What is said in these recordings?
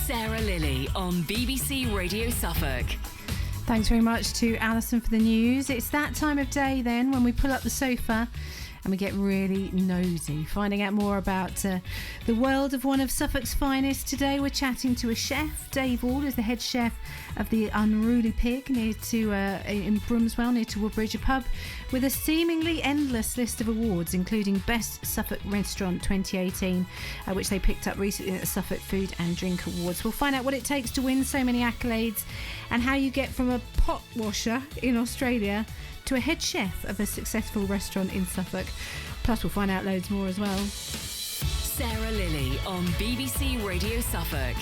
Sarah Lilly on BBC Radio Suffolk. Thanks very much to Alison for the news. It's that time of day then when we pull up the sofa and we get really nosy, finding out more about the world of one of Suffolk's finest. Today we're chatting to a chef. Dave Wall is the head chef of the Unruly Pig in Bromswell, near to Woodbridge, a pub with a seemingly endless list of awards, including Best Suffolk Restaurant 2018, which they picked up recently at the Suffolk Food and Drink Awards. We'll find out what it takes to win so many accolades and how you get from a pot washer in Australia to a head chef of a successful restaurant in Suffolk. Plus, we'll find out loads more as well. Sarah Lilly on BBC Radio Suffolk.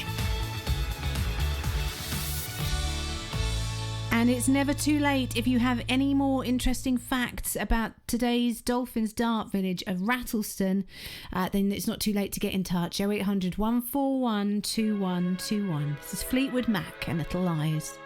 And it's never too late if you have any more interesting facts about today's Dolphins Dart village of Rattleston, then it's not too late to get in touch. 0800 141 2121. This is Fleetwood Mac and Little Lies.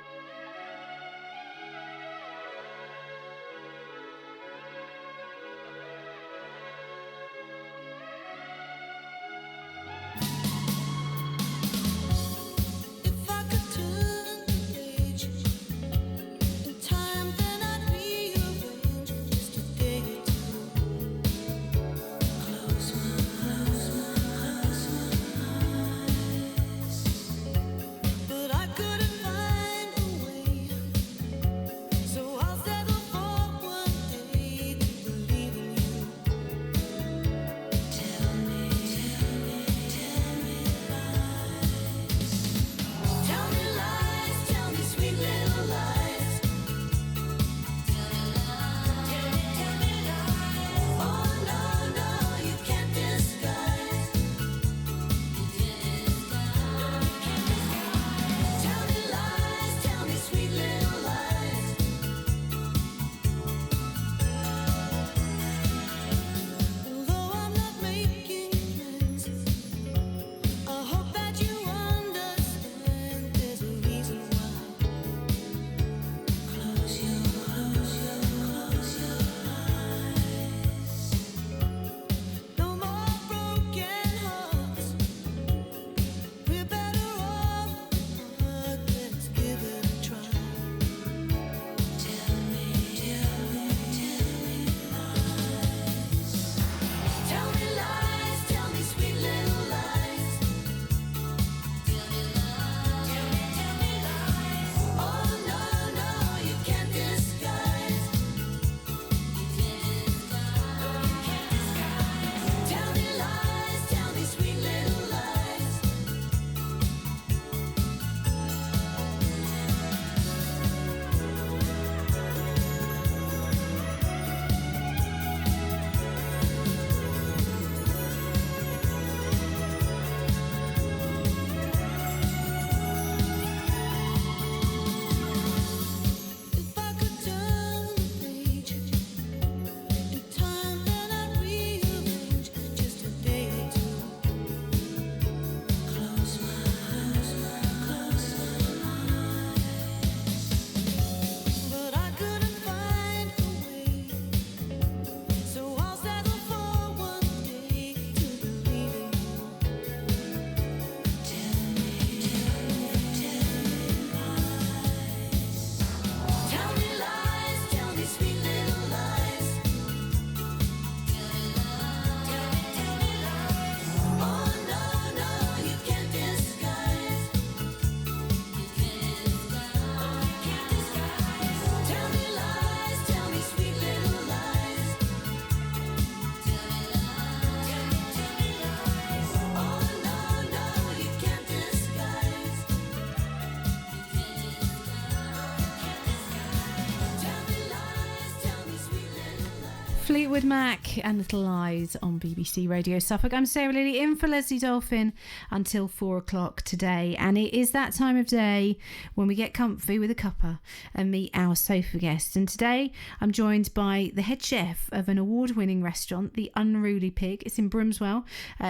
Fleetwood Mac and Little Lies on BBC Radio Suffolk. I'm Sarah Lilly, in for Leslie Dolphin until 4 o'clock today, and it is that time of day when we get comfy with a cuppa and meet our sofa guests. And today I'm joined by the head chef of an award-winning restaurant, the Unruly Pig. It's in Bromswell,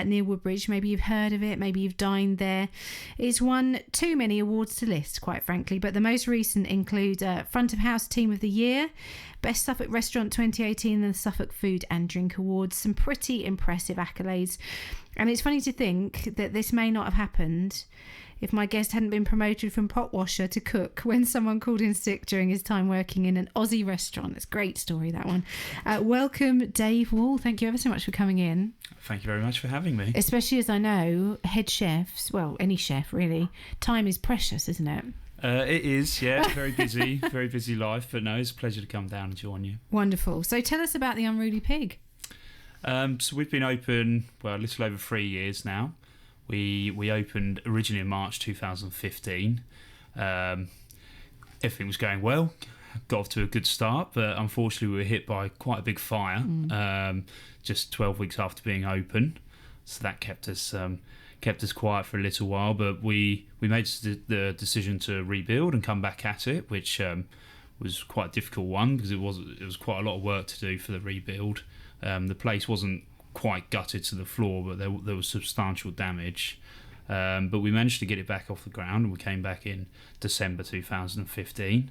near Woodbridge. Maybe you've heard of it, maybe you've dined there. It's won too many awards to list, quite frankly, but the most recent include Front of House Team of the Year, Best Suffolk Restaurant 2018 in the Suffolk Food and Drink Awards. Some pretty impressive accolades. And it's funny to think that this may not have happened if my guest hadn't been promoted from pot washer to cook when someone called in sick during his time working in an Aussie restaurant. It's a great story, that one. Welcome, Dave Wall. Thank you ever so much for coming in. Thank you very much for having me. Especially as I know, head chefs, well, any chef really, time is precious, isn't it? It is, yeah. Very busy life. But no, it's a pleasure to come down and join you. Wonderful. So tell us about the Unruly Pig. So we've been open, well, a little over 3 years now. We opened originally in March 2015. Everything was going well, got off to a good start, but unfortunately we were hit by quite a big fire just 12 weeks after being open. So that kept us quiet for a little while, but we made the decision to rebuild and come back at it, which was quite a difficult one because it was quite a lot of work to do for the rebuild. The place wasn't quite gutted to the floor, but there was substantial damage. But we managed to get it back off the ground, and we came back in December 2015.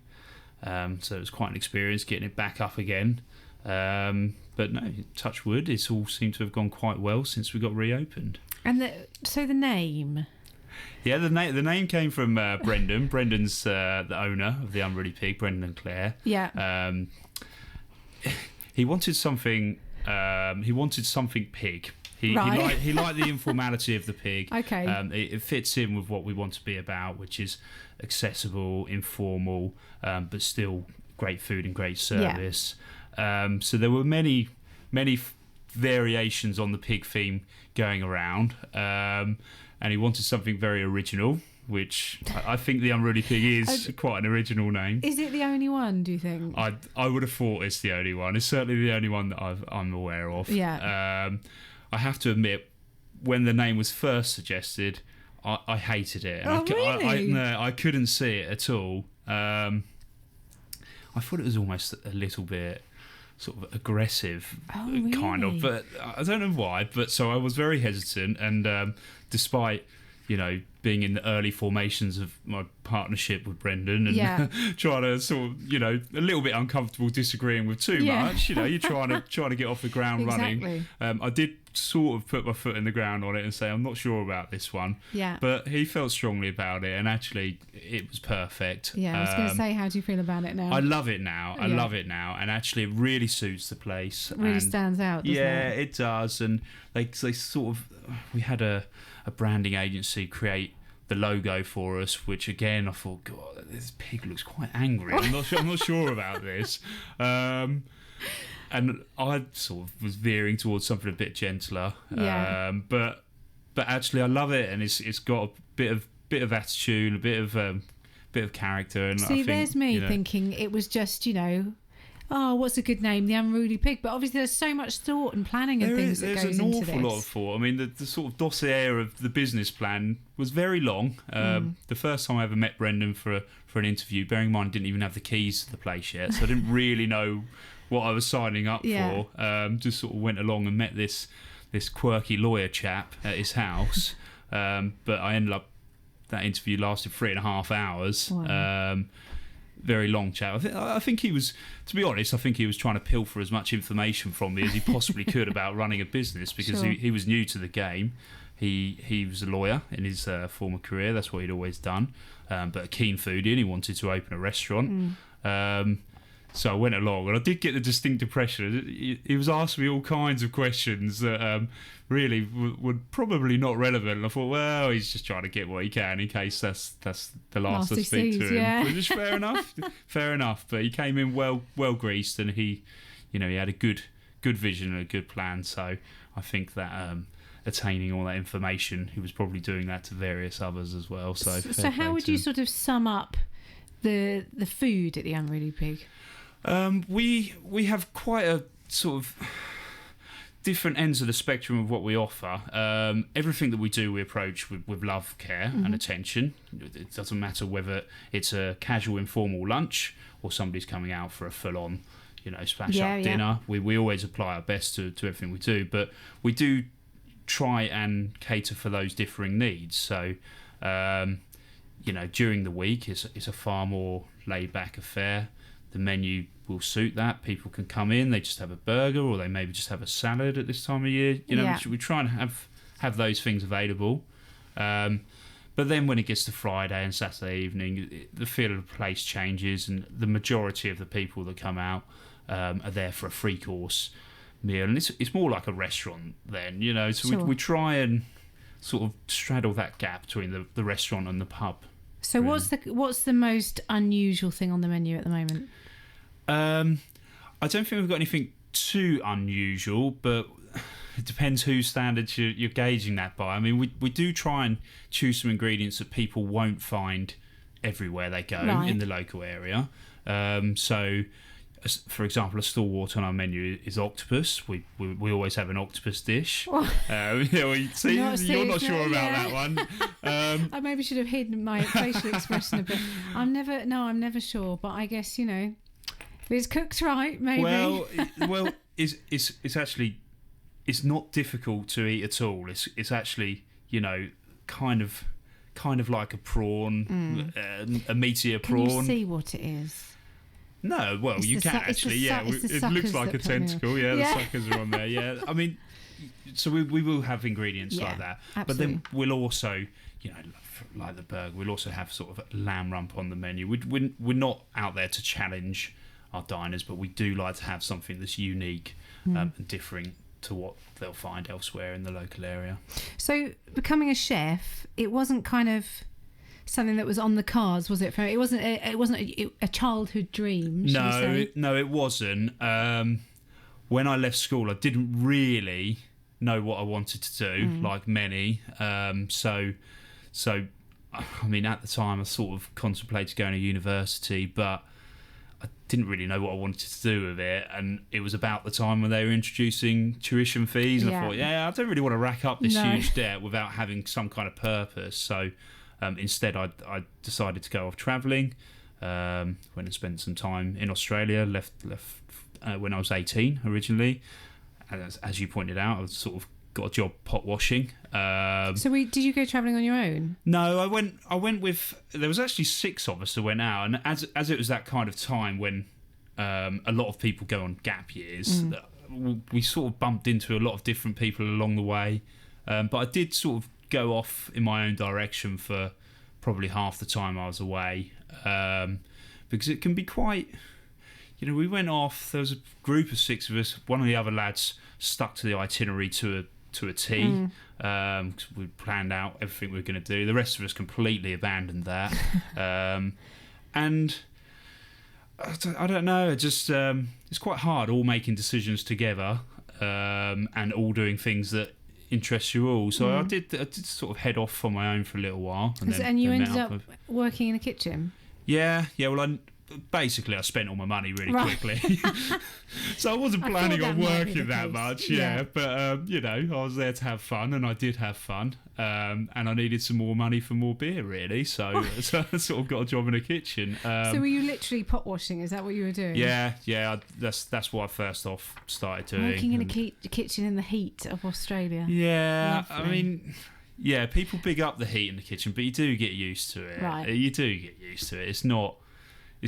So it was quite an experience getting it back up again. But no, touch wood, it's all seemed to have gone quite well since we got reopened. And so the name? Yeah, the name came from Brendan. Brendan's the owner of the Unruly Pig, Brendan and Claire. Yeah. He wanted something. He wanted something pig. He liked the informality of the pig. Okay. It fits in with what we want to be about, which is accessible, informal, but still great food and great service. Yeah. So there were many variations on the pig theme going around, and he wanted something very original, which I think the Unruly Pig is quite an original name. Is it the only one, do you think? I would have thought it's the only one. It's certainly the only one that I'm aware of. Yeah. I have to admit, when the name was first suggested, I hated it. And really? I couldn't see it at all. I thought it was almost a little bit sort of aggressive, really? Kind of, but I don't know why. But so I was very hesitant, and despite being in the early formations of my partnership with Brendan and trying to sort of, a little bit uncomfortable disagreeing with too much, you're trying to get off the ground running. I did sort of put my foot in the ground on it and say, I'm not sure about this one. Yeah. But he felt strongly about it, and actually it was perfect. Yeah, I was going to say, how do you feel about it now? I love it now. I love it now. And actually it really suits the place. It really stands out, doesn't it? It does. And they sort of, we had a branding agency create the logo for us, which again I thought, God, this pig looks quite angry. I'm not sure about this. And I sort of was veering towards something a bit gentler. But actually I love it, and it's got a bit of attitude, a bit of character. And see, I think, there's me thinking it was just oh, what's a good name? The Unruly Pig. But obviously there's so much thought and planning and things that goes into this. There's an awful lot of thought. I mean, the sort of dossier of the business plan was very long. The first time I ever met Brendan for an interview, bearing in mind I didn't even have the keys to the place yet, so I didn't really know what I was signing up for. Just sort of went along and met this quirky lawyer chap at his house. But I ended up, that interview lasted 3.5 hours. Wow. Very long chat. I think he was, to be honest, I think he was trying to pilfer as much information from me as he possibly could about running a business, because he was new to the game. He was a lawyer in his former career. That's what he'd always done. But a keen foodie, and he wanted to open a restaurant. So I went along, and I did get the distinct impression he was asking me all kinds of questions that really were probably not relevant. And I thought, well, he's just trying to get what he can in case that's the last I speak to him. Yeah. Which is fair enough. Fair enough. But he came in well greased, and he had a good vision and a good plan. So I think that attaining all that information, he was probably doing that to various others as well. So how would you sort of sum up the food at the Unruly Pig? We have quite a sort of different ends of the spectrum of what we offer. Everything that we do, we approach with love, care and attention. It doesn't matter whether it's a casual, informal lunch or somebody's coming out for a full-on, splash-up dinner. We always apply our best to everything we do, but we do try and cater for those differing needs. So, during the week, it's a far more laid-back affair. the menu will suit that. People can come in, they just have a burger, or they maybe just have a salad at this time of year. We try and have those things available. But then when it gets to Friday and Saturday evening, the feel of the place changes, and the majority of the people that come out are there for a 3-course meal, and it's more like a restaurant then, So Sure. we try and sort of straddle that gap between the restaurant and the pub. So really. what's the most unusual thing on the menu at the moment? I don't think we've got anything too unusual, but it depends whose standards you're gauging that by. I mean, we do try and choose some ingredients that people won't find everywhere they go Right. in the local area. So, for example, a stalwart on our menu is octopus. We always have an octopus dish. See, you're not sure about that one. I maybe should have hidden my facial expression a bit. I'm never sure, but I guess if it's cooked right, maybe. Well, it's actually, it's not difficult to eat at all. It's actually kind of like a prawn, a meatier prawn. Can you see what it is? No, well, you can actually. It looks like a tentacle. Yeah, the suckers are on there. Yeah, I mean, so we will have ingredients like that, absolutely. but then we'll also, like the burger, we'll also have sort of a lamb rump on the menu. We're not out there to challenge our diners, but we do like to have something that's unique and differing to what they'll find elsewhere in the local area. So, becoming a chef, it wasn't kind of something that was on the cards, was it? It wasn't a childhood dream. No, it wasn't. When I left school, I didn't really know what I wanted to do, like many. So I mean, at the time, I sort of contemplated going to university, but I didn't really know what I wanted to do with it. And it was about the time when they were introducing tuition fees, and I thought, I don't really want to rack up this huge debt without having some kind of purpose. So instead, I decided to go off travelling. Went and spent some time in Australia. Left when I was 18 originally. And as you pointed out, I sort of got a job pot washing. Did you go travelling on your own? No, I went with. There was actually 6 of us that went out, and as it was that kind of time when a lot of people go on gap years, we sort of bumped into a lot of different people along the way. But I did sort of go off in my own direction for probably half the time I was away, because it can be quite. We went off. There was a group of 6 of us. One of the other lads stuck to the itinerary to a T. Cause we planned out everything we were going to do. The rest of us completely abandoned that. And I don't know. Just it's quite hard all making decisions together, and all doing things that interest you all. So I did sort of head off on my own for a little while. And you ended up working in a kitchen? Yeah. Well, basically I spent all my money really quickly. So I wasn't planning on working that much. But I was there to have fun, and I did have fun, and I needed some more money for more beer, really. So I sort of got a job in a kitchen. So were you literally pot washing? Is that what you were doing? Yeah. That's what I first off started doing. Working in a kitchen in the heat of Australia. Yeah. Lovely. I mean, people big up the heat in the kitchen, but you do get used to it. Right. You do get used to it. It's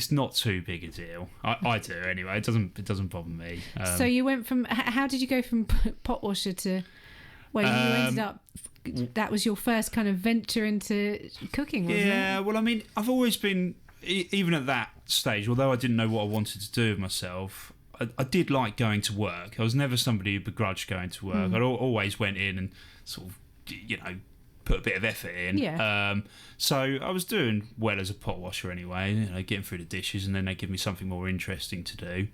not too big a deal. I do anyway. It doesn't bother me. So you went from. How did you go from pot washer to where you ended up? That was your first kind of venture into cooking, wasn't it? Yeah. Well, I mean, I've always been, even at that stage, although I didn't know what I wanted to do with myself, I did like going to work. I was never somebody who begrudged going to work. I always went in and sort of, put a bit of effort in. Yeah. So I was doing well as a pot washer anyway, getting through the dishes, and then they give me something more interesting to do.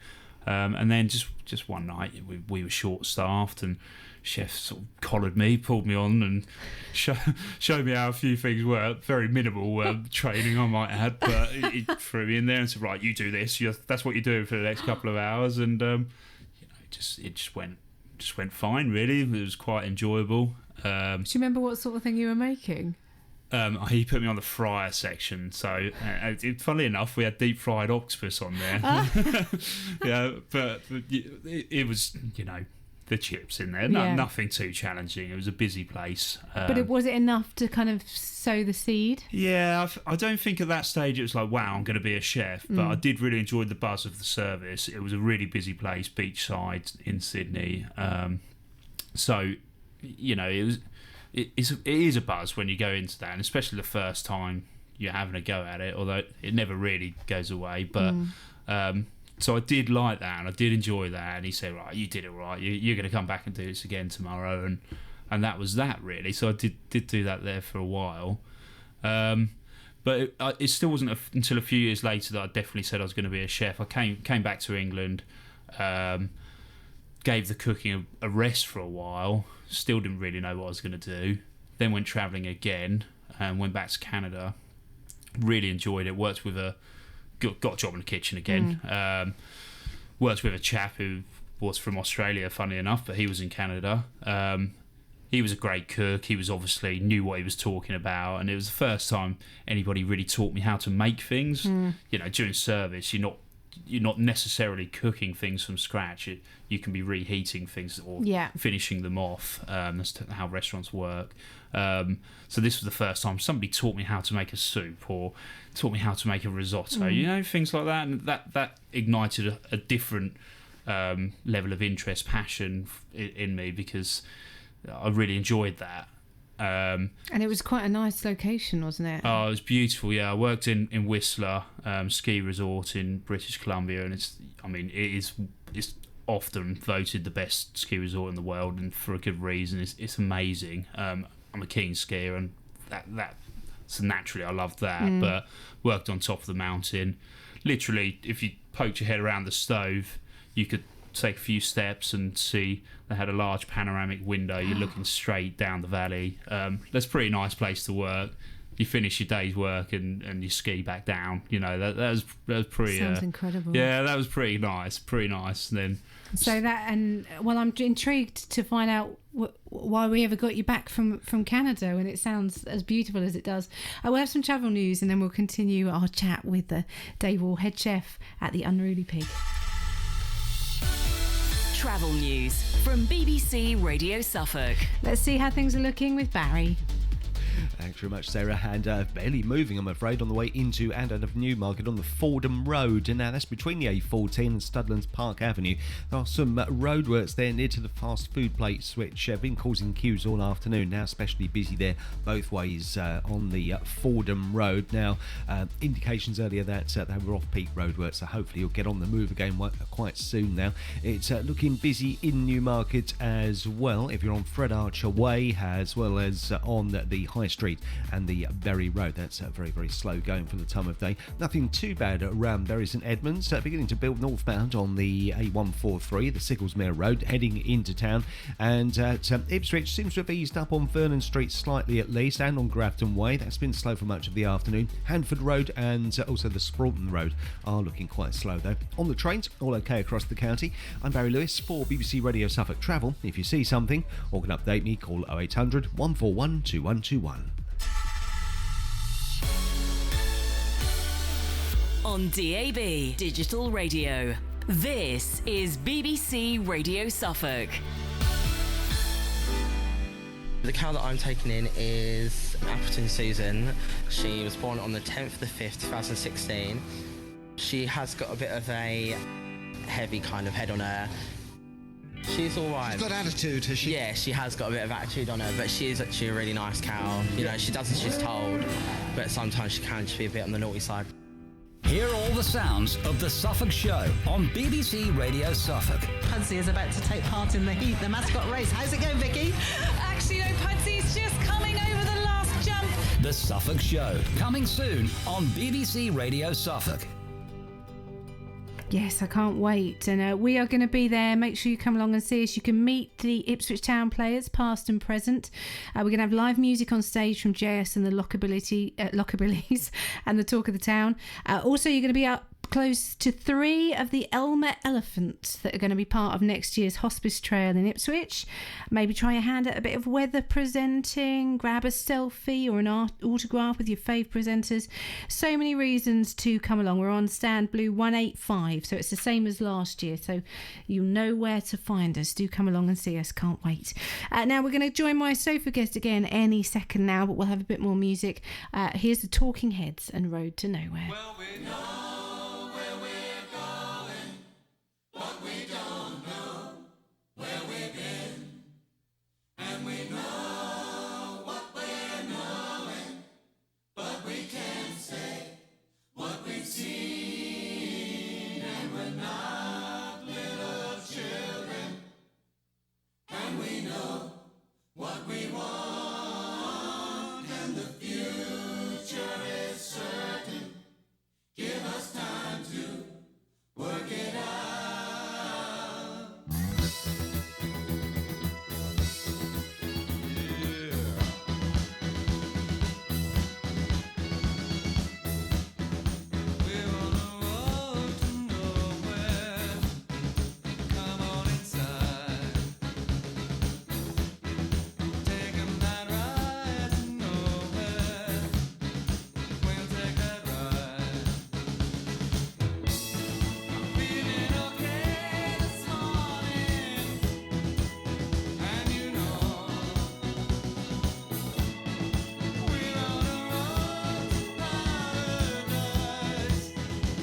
And then just one night we were short staffed, and chef sort of collared me, pulled me on, and showed me how a few things work. Very minimal training, I might add, but he threw me in there and said, "Right, you do this. That's what you're doing for the next couple of hours." And it just went fine. Really, it was quite enjoyable. Do you remember what sort of thing you were making? He put me on the fryer section, so funnily enough, we had deep fried octopus on there. Yeah, but it was the chips in there. Yeah. Nothing too challenging. It was a busy place. But was it enough to kind of sow the seed? Yeah, I don't think at that stage it was like, wow, I'm going to be a chef. But I did really enjoy the buzz of the service. It was a really busy place, beachside in Sydney. So, you know, it is a buzz when you go into that, and especially the first time you're having a go at it, although it never really goes away. But so I did like that, and I did enjoy that. And he said, right, you did it right. You're going to come back and do this again tomorrow. And that was that, really. So I did do that there for a while. But it still wasn't until a few years later that I definitely said I was going to be a chef. I came back to England, gave the cooking a rest for a while, still didn't really know what I was going to do. Then went travelling again and went back to Canada. Really enjoyed it. Worked with got a job in the kitchen again. Worked with a chap who was from Australia, funny enough, but he was in Canada. He was a great cook. He was obviously knew what he was talking about, and it was the first time anybody really taught me how to make things. You know, during service, you're not necessarily cooking things from scratch. You can be reheating things or finishing them off. That's how restaurants work. So this was the first time somebody taught me how to make a soup or taught me how to make a risotto. You know, things like that, and that ignited a different level of interest, passion in me, because I really enjoyed that. And it was quite a nice location, wasn't it? Oh, it was beautiful. Yeah, I worked in Whistler ski resort in British Columbia, and it's often voted the best ski resort in the world, and for a good reason. It's amazing. I'm a keen skier, and that so naturally I loved that. But worked on top of the mountain. Literally, if you poked your head around the stove, you could take a few steps and see they had a large panoramic window. You're looking straight down the valley. That's a pretty nice place to work. You finish your day's work and you ski back down. You know, that was pretty. Sounds incredible. Yeah, that was pretty nice. Pretty nice. And then so that, and well, I'm intrigued to find out why we ever got you back from Canada when it sounds as beautiful as it does. I will have some travel news, and then we'll continue our chat with Dave Wall, head chef at the Unruly Pig. Travel news from BBC Radio Suffolk. Let's see how things are looking with Barry. Thanks very much, Sarah. And barely moving, I'm afraid, on the way into and out of Newmarket on the Fordham Road. And now that's between the A14 and Studlands Park Avenue. There are some roadworks there near to the fast food place, which have been causing queues all afternoon. Now especially busy there both ways on the Fordham Road. Now, indications earlier that they were off-peak roadworks, so hopefully you'll get on the move again quite soon now. It's looking busy in Newmarket as well, if you're on Fred Archer Way, as well as on the High Street and the Bury Road. That's very, very slow going for the time of day. Nothing too bad around Bury St Edmunds. Beginning to build northbound on the A143, the Sicklesmere Road, heading into town. And at Ipswich seems to have eased up on Vernon Street slightly at least, and on Grafton Way. That's been slow for much of the afternoon. Hanford Road and also the Sproughton Road are looking quite slow though. On the trains, all okay across the county. I'm Barry Lewis for BBC Radio Suffolk Travel. If you see something or can update me, call 0800 141 2121. On DAB Digital Radio, this is BBC Radio Suffolk. The cow that I'm taking in is Appleton Susan. She was born on the 10th of the 5th, 2016. She has got a bit of a heavy kind of head on her. She's all right. She's got attitude, has she? Yeah, she has got a bit of attitude on her, but she is actually a really nice cow. You know, she does as she's told, but sometimes she can just be a bit on the naughty side. Hear all the sounds of the Suffolk Show on BBC Radio Suffolk. Pudsey is about to take part in the Heat, the mascot race. How's it going, Vicky? Actually, no, Pudsey's just coming over the last jump. The Suffolk Show, coming soon on BBC Radio Suffolk. Yes, I can't wait. And we are going to be there. Make sure you come along and see us. You can meet the Ipswich Town players, past and present. We're going to have live music on stage from JS and the Lockabillys and the Talk of the Town. Also, you're going to be up close to 3 of the Elmer elephants that are going to be part of next year's Hospice Trail in Ipswich. Maybe try your hand at a bit of weather presenting, grab a selfie or an autograph with your fave presenters. So many reasons to come along. We're on Stand Blue 185, so it's the same as last year, so you know where to find us. Do come along and see us, can't wait. Now we're going to join my sofa guest again any second now, but we'll have a bit more music. Here's the Talking Heads and Road to Nowhere. Well, we know where we're going, but we don't know where we've been. And we know what we're knowing, but we can't say what we've seen. And we're not little children, and we know what we want, and the future is certain. Give us time to work it out. We're on a road to nowhere. Come on inside. Take a night ride to nowhere. We'll take that ride. Feeling okay this morning, and you know we're on a road to paradise.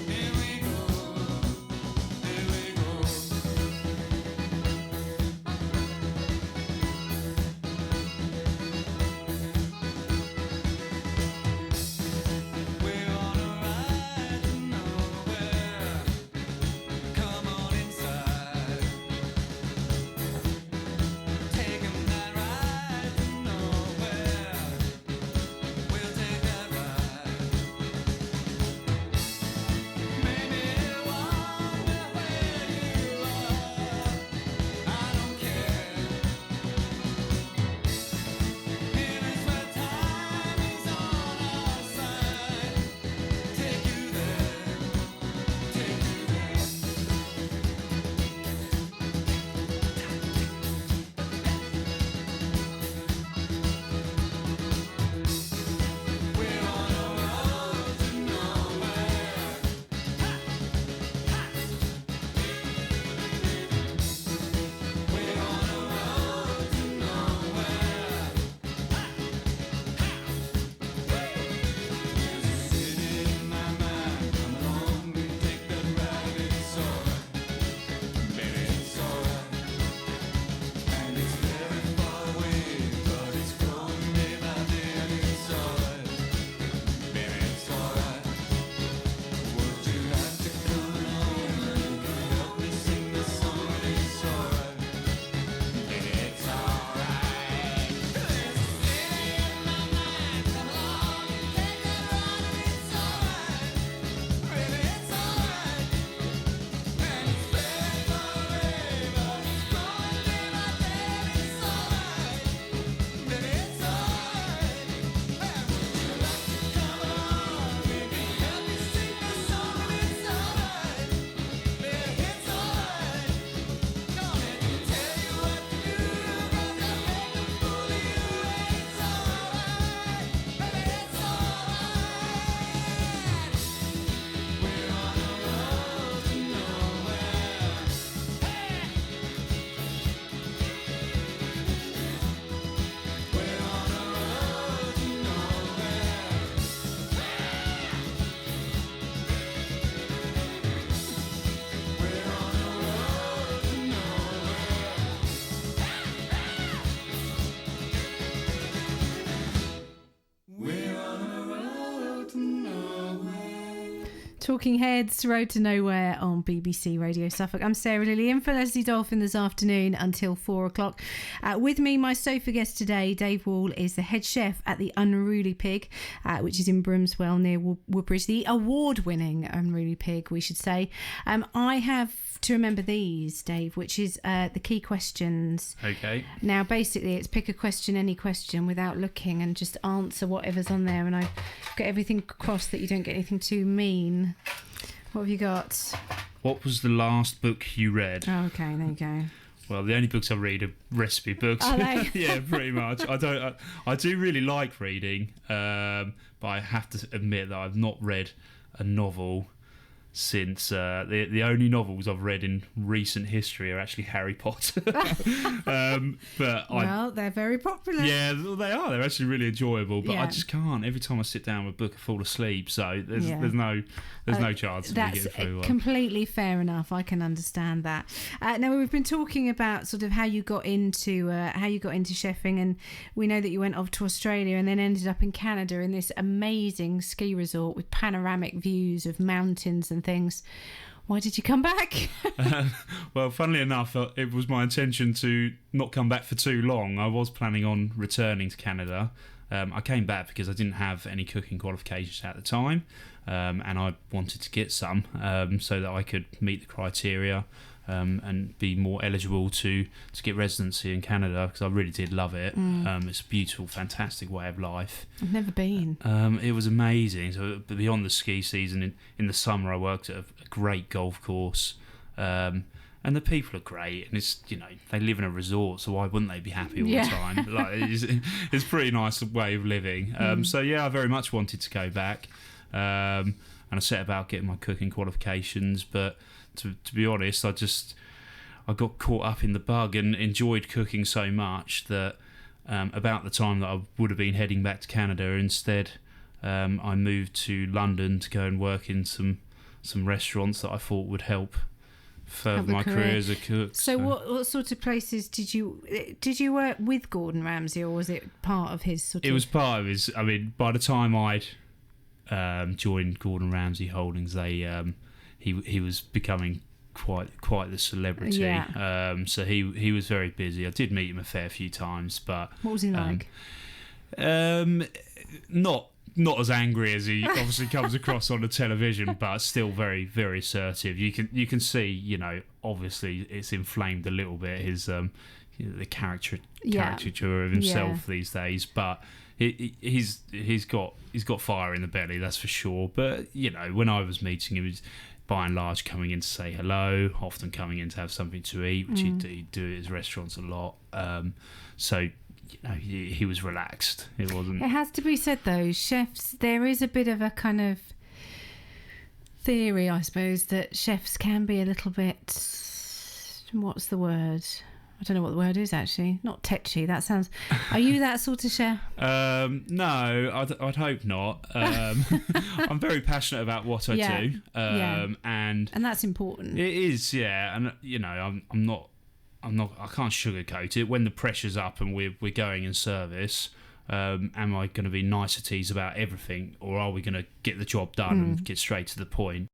Here we go, here we go. We're on a ride to nowhere. Come on inside. Take a night ride to nowhere. We'll take that ride. Maybe wonder where you are. I don't care. Here is where time is on our side. Take you there, take you there. We're on a road to nowhere. We're on a road to nowhere. There's a city in my mind. Come along and take that ride. It's alright, baby, it's alright. And it's very far away, but it's growing day by day. And it's alright, baby, it's alright. Would you like to come along and help me sing the song? It's alright, baby, it's alright. There's a city in my mind. Come along and take that ride. It's alright, baby, it's alright. And it's very far away, but it's growing day by day. It's alright, baby, it's alright. Hey, would you like to come along, baby, help me sing the song? It's alright, baby, it's alright. Don't let me tell you what to do, 'cause I make a fool of you. It's alright, baby, it's alright. We're on a road to nowhere. We're on a road to nowhere. We're on a road to nowhere. We're on a road to nowhere. Talking Heads, Road to Nowhere on BBC Radio Suffolk. I'm Sarah Lilly, in for Leslie Dolphin this afternoon until 4 o'clock. With me, my sofa guest today, Dave Wall, is the head chef at the Unruly Pig, which is in Brimswell near Woodbridge. The award-winning Unruly Pig, we should say. I have to remember these, Dave, which is the key questions. Okay. Now, basically, it's pick a question, any question, without looking, and just answer whatever's on there. And I've got everything crossed that you don't get anything too mean. What have you got? What was the last book you read? Oh, okay, there you go. Well, the only books I read are recipe books. Are they? Yeah, pretty much. I do really like reading, but I have to admit that I've not read a novel since the only novels I've read in recent history are actually Harry Potter. Well, they're very popular. Yeah, they are. They're actually really enjoyable, but I Yeah. just can't. Every time I sit down with a book, I fall asleep. So there's no chance of me That's getting through one. completely fair enough. I can understand that. Now we've been talking about sort of how you got into chefing, and we know that you went off to Australia and then ended up in Canada in this amazing ski resort with panoramic views of mountains and things. Why did you come back? Well, funnily enough, it was my intention to not come back for too long. I was planning on returning to Canada. I came back because I didn't have any cooking qualifications at the time, and I wanted to get some so that I could meet the criteria and be more eligible to get residency in Canada, because I really did love it. It's a beautiful, fantastic way of life. I've never been. It was amazing. So beyond the ski season, in the summer I worked at a great golf course, and the people are great, and it's, they live in a resort, so why wouldn't they be happy all the time? Like, it's a pretty nice way of living. So yeah, I very much wanted to go back, and I set about getting my cooking qualifications, but to be honest, I got caught up in the bug and enjoyed cooking so much that about the time that I would have been heading back to Canada, instead I moved to London to go and work in some restaurants that I thought would help further my career as a cook. So what sort of places did you work with Gordon Ramsay, or was it part of his sort of... It was part of his... I mean, by the time I'd joined Gordon Ramsay Holdings, he was becoming quite the celebrity. Yeah. So he was very busy. I did meet him a fair few times, but... What was he like? Not as angry as he obviously comes across on the television, but still very, very assertive. You can see, obviously it's inflamed a little bit, his the caricature of himself these days, but he's got fire in the belly, that's for sure. But when I was meeting him, he was by and large coming in to say hello, often coming in to have something to eat, which he'd do at his restaurants a lot. So he was relaxed. It wasn't... It has to be said, though, chefs, there is a bit of a kind of theory, I suppose, that chefs can be a little bit... What's the word? I don't know what the word is, actually. Not tetchy. That sounds... Are you that sort of chef? No, I'd hope not. I'm very passionate about what I do. And that's important. It is, yeah. And, I can't sugarcoat it. When the pressure's up and we're going in service, am I going to be niceties about everything, or are we going to get the job done and get straight to the point?